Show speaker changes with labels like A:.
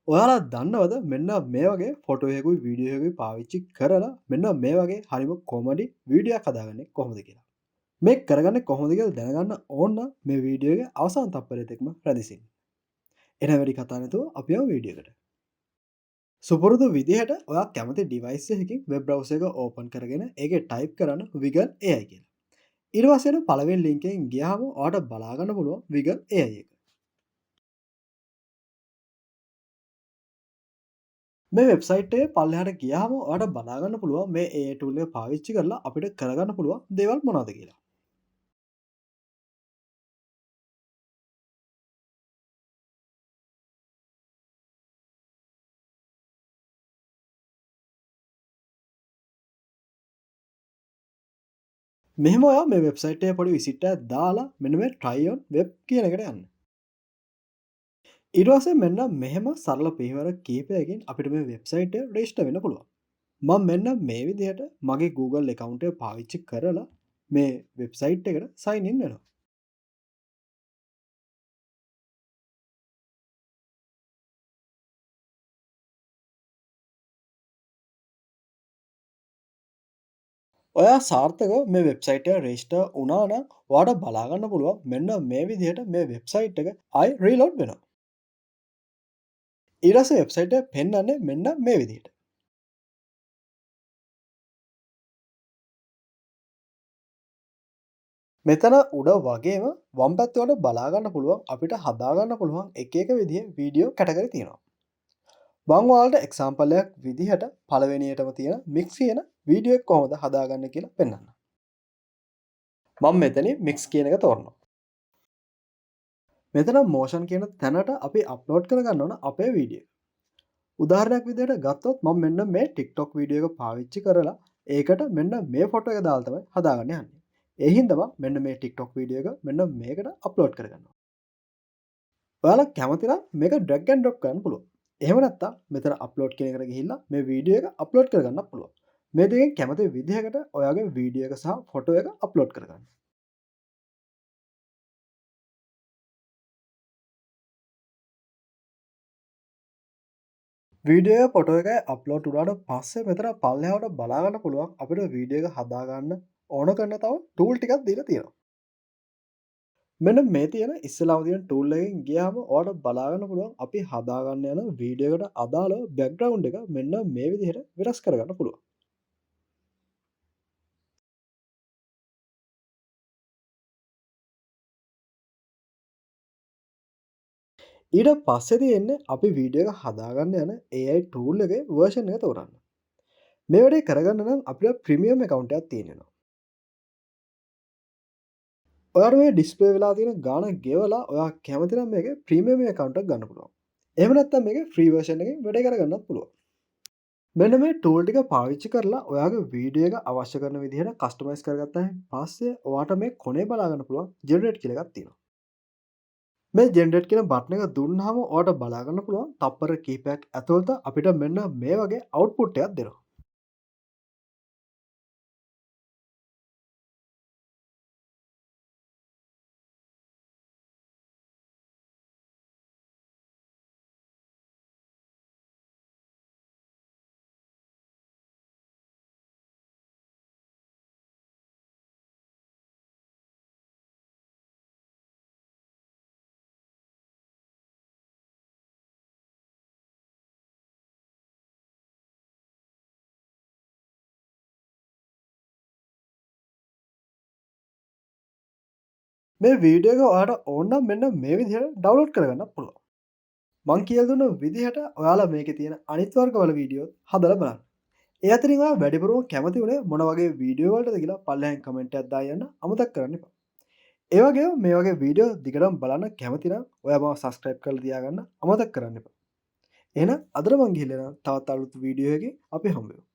A: ඔයාලා දන්නවද මෙන්න මේ වගේ ෆොටෝ එකකුයි වීඩියෝ එකකුයි පාවිච්චි කරලා මෙන්න මේ වගේ හරිම කොමඩි වීඩියෝ එකක් හදාගන්නේ කොහොමද කියලා. මේක කරගන්නේ කොහොමද කියලා දැනගන්න ඕන නම් මේ වීඩියෝ එකේ අවසාන තප්පරය තෙක්ම රැඳිසින්න. එන වැඩි කතා නැතුව අපි යමු වීඩියෝ එකට. සුපුරුදු විදිහට ඔයා කැමති ඩිවයිස් එකකින් වෙබ් බ්‍රවුසර් එක ඕපන් කරගෙන ඒකේ ටයිප් කරන්න Wiggle AI කියලා. ඊට පස්සේ පළවෙනි ලින්ක් එකෙන් ගියාම ඔයාට බලා ගන්න පුළුවන් Wiggle AI එක. මේ වෙබ්සයිට් එකේ පල්ලෙහාට ගියාම ඔයාලට බලා ගන්න පුළුවන් මේ AI tool එක පාවිච්චි කරලා අපිට කරගන්න පුළුවන් දේවල් මොනවද කියලා. මෙහෙම ඔයා මේ වෙබ්සයිට් එකේ පොඩි විසිට් එකක් දාලා මෙන්න මේ try on web කියන එකට යන්න. ඊට පස්සේ මෙන්න මෙහෙම සරල පියවර කීපයකින් අපිට මේ වෙබ්සයිට් එක රෙජිස්ටර් වෙන්න පුළුවන්. මම මෙන්න මේ විදිහට මගේ Google account එක පාවිච්චි කරලා මේ වෙබ්සයිට් එකට sign in වෙනවා. ඔයා සාර්ථකව මේ වෙබ්සයිට් එක රෙජිස්ටර් වුණා නම් ඔයාට බලා ගන්න පුළුවන් මෙන්න මේ විදිහට මේ වෙබ්සයිට් එක ආයි රීලෝඩ් වෙනවා. ඊට පස්සේ වෙබ්සයිට් එක පෙන්වන්නේ මෙන්න මේ විදිහට. මෙතන උඩ වගේම වම් පැත්තේ වල බලා ගන්න පුළුවන් අපිට හදා ගන්න පුළුවන් එක එක විදිහේ වීඩියෝ කැටගරි තියෙනවා. මම ඔයාලට එක්සැම්පල් එකක් විදිහට පළවෙනියටම තියෙන මික්ස් කියන වීඩියෝ එක කොහොමද හදාගන්නේ කියලා පෙන්නන්නම්. මම මෙතනින් මික්ස් කියන එක තෝරනවා. මෙතන මෝෂන් කියන තැනට අපි අප්ලෝඩ් කරගන්න ඕන අපේ වීඩියෝ. උදාහරණයක් විදිහට ගත්තොත් මම මෙන්න මේ TikTok වීඩියෝ එක පාවිච්චි කරලා ඒකට මෙන්න මේ ෆොටෝ එක දාලා තමයි හදාගන්න යන්නේ. ඒ හින්දා මෙන්න මේ TikTok වීඩියෝ එක මෙන්න මේකට අප්ලෝඩ් කරගන්නවා. ඔයාලා කැමති නම් මේක drag and drop කරන්න පුළුවන්. එහෙම නැත්නම් මෙතන අප්ලෝඩ් කියන එකට ගිහිල්ලා මේ වීඩියෝ එක අප්ලෝඩ් කරගන්නත් පුළුවන්. මේ දෙකෙන් කැමති විදිහකට ඔයාගේ වීඩියෝ එක සහ ෆොටෝ එක අප්ලෝඩ් කරගන්න. වීඩියෝ එක ෆොටෝ එක අප්ලෝඩ් වුණාට පස්සේ මෙතන පල්ලෙහාට බලා ගන්න පුළුවන් අපිට වීඩියෝ එක හදා ගන්න ඕන කරන තව ටූල් ටිකක් දීලා තියෙනවා. මෙන්න මේ තියෙන ඉස්සෙල්ලාම තියෙන ටූල් එකෙන් ගියාම ඔයාලට බලා ගන්න පුළුවන් අපි හදා ගන්න යන වීඩියෝ එකට අදාළව බෑග්ග්‍රවුන්ඩ් එක මෙන්න මේ විදිහට වෙනස් කරගන්න පුළුවන්. ඊට පස්සේ තියෙන්නේ අපි වීඩියෝ එක හදාගන්න යන AI ටූල් එකේ version එක තෝරන්න. මේ වැඩේ කරගන්න නම් අපිට ප්‍රීමියම් account එකක් තියෙන්න ඕන. ඔයාට මේ ඩිස්ප්ලේ වෙලා තියෙන ගාණ ගෙවලා ඔයා කැමති නම් මේකේ ප්‍රීමියම් account එකක් ගන්න පුළුවන්. එහෙම නැත්නම් මේකේ free version එකකින් වැඩේ කරගන්නත් පුළුවන්. මෙන්න මේ ටූල් ටික පාවිච්චි කරලා ඔයාගේ වීඩියෝ එක අවශ්‍ය කරන විදිහට කස්ටමයිස් කරගත්තාන් පස්සේ ඔයාට මේ කොනේ බලා ගන්න පුළුවන් ජෙනරේට් කියලා එකක් තියෙනවා. මේ ජෙනරේට් කියන බටන් එක දුන්නාම ඔයාට බලා ගන්න පුළුවන් තප්පර කිහිපයක් ඇතුළත අපිට මෙන්න මේ වගේ අවුට්පුට් එකක් දෙනවා. මේ වීඩියෝ එක ඔයාලට ඕන නම් මෙන්න මේ විදිහට ඩවුන්ලෝඩ් කරගන්න පුළුවන්. මං කියලා දුන්න විදිහට ඔයාලා මේකේ තියෙන අනිත් වර්ගවල වීඩියෝත් හදලා බලන්න. ඒ අතරින් ඔයා වැඩිපුරම කැමති වුණේ මොන වගේ වීඩියෝ වලටද කියලා පල්ලෙහාන් කමෙන්ට් එකක් දාලා යන්න අමතක කරන්න එපා. ඒ වගේම මේ වගේ වීඩියෝ දිගටම බලන්න කැමති නම් ඔයා මාව සබ්ස්ක්‍රයිබ් කරලා තියාගන්න අමතක කරන්න එපා. එහෙනම් අදට මං ගිහිල්ලා යනවා තවත් අලුත් වීඩියෝ එකකින් අපි හම්බ වෙමු.